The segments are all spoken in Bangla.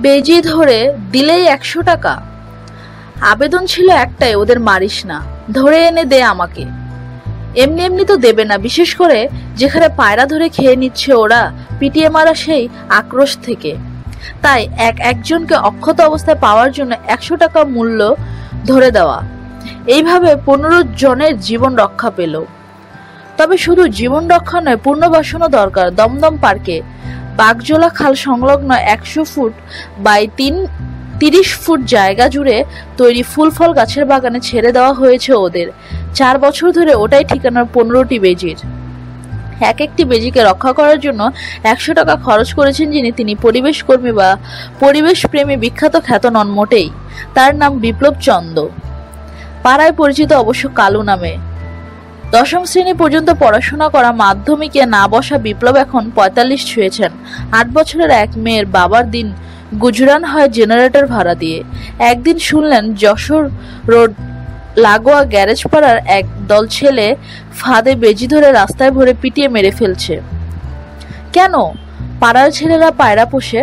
বেজি ধরে দিলেই 100 টাকা। আবেদন ছিল একটাই, ওদের মারিস না, ধরে এনে দে আমাকে। এমনি এমনি তো দেবে না, বিশেষ করে যেখানে পায়রা ধরে খেয়ে নিচ্ছে ওরা, পিটিয়ে মারা সেই আক্রোশ থেকে। তাই একজনকে অক্ষত অবস্থায় পাওয়ার জন্য 100 টাকা মূল্য ধরে দেওয়া। এইভাবে 15 জনের জীবন রক্ষা পেল। তবে শুধু জীবন রক্ষা নয়, পুনর্বাসনও দরকার। দমদম পার্কে বাগজোলা খাল সংলগ্ন 100 ফুট বাই 30 ফুট জায়গা জুড়ে তৈরি ফুল ফল গাছের বাগানে ছেড়ে দেওয়া হয়েছে ওদের। 4 বছর ধরে ওটাই ঠিকানার 15টি বেজির। একটি বেজিকে রক্ষা করার জন্য 100 টাকা খরচ করেছেন যিনি, তিনি পরিবেশ কর্মী বা পরিবেশ প্রেমী বিখ্যাত খ্যাত নন মোটেই। তার নাম বিপ্লব চন্দ, পাড়ায় পরিচিত অবশ্য কালু নামে। 10ম শ্রেণী পর্যন্ত পড়াশোনা করা, মাধ্যমিকে না বসা বিপ্লব এখন 45 ছুঁয়েছেন। 8 বছরের এক মেয়ের বাবার দিন গুজরান হয় জেনারেটর ভাড়া দিয়ে। একদিন শুনলেন যশোর রোড লাগোয়া গ্যারেজ পাড়ার এক দল ছেলে ফাঁদে বেজি ধরে রাস্তায় ভরে পিটিয়ে মেরে ফেলছে। কেন? পাড়ার ছেলেরা পায়রা পোষে,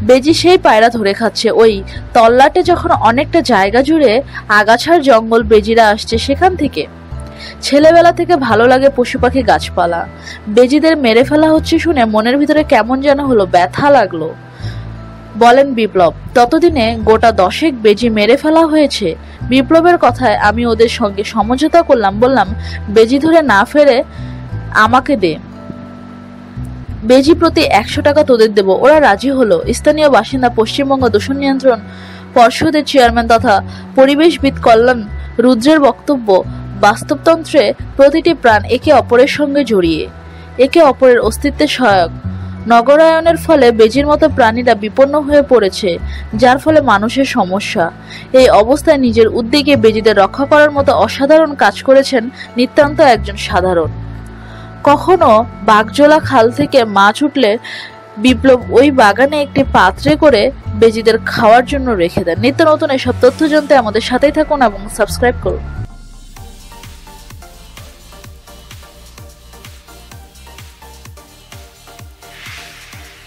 বেজি সেই পায়রা ধরে খাচ্ছে। ওই তল্লাটে যখন অনেকটা জায়গা জুড়ে আগাছার জঙ্গল, বেজিরা আসছে সেখান থেকে। ছেলেবেলা থেকে ভালো লাগে পশু পাখি গাছপালা, বেজিদের মেরে ফেলা হচ্ছে শুনে মনের ভিতরে কেমন যেন হলো, ব্যথা লাগলো, বলেন বিপ্লব। ততদিনে গোটা 10 বেজি মেরে ফেলা হয়েছে। বিপ্লবের কথায় আমি ওদের সঙ্গে সমঝোতা করলাম, বললাম বেজি ধরে না ফেরে আমাকে দে, বেজি প্রতি 100 টাকা তোদের দেব। ওরা রাজি হলো। স্থানীয় বাসিন্দা, পশ্চিমবঙ্গ দূষণ নিয়ন্ত্রণ পর্ষদের চেয়ারম্যান তথা পরিবেশবিদ কল্যাণ রুদ্রের বক্তব্য, বাস্তবতন্ত্রে প্রতিটি প্রাণ একে অপরের সঙ্গে জড়িয়ে, একে অপরের অস্তিত্বে সহায়ক। নগরায়নের ফলে বেজির মতো প্রাণীরা বিপন্ন হয়ে পড়েছে, যার ফলে মানুষের সমস্যা। এই অবস্থায় নিজের উদ্যোগে বেজিদের রক্ষা করার মতো অসাধারণ কাজ করেছেন নিতান্ত একজন সাধারণ। কখনো বাগজোলা খাল থেকে মাছ উঠলে বিপ্লব ওই বাগানে একটি পাত্রে করে বেজিদের খাওয়ার জন্য রেখে দেন। নিত্য নতুন এসব তথ্য জানতে আমাদের সাথেই থাকুন এবং সাবস্ক্রাইব করুন।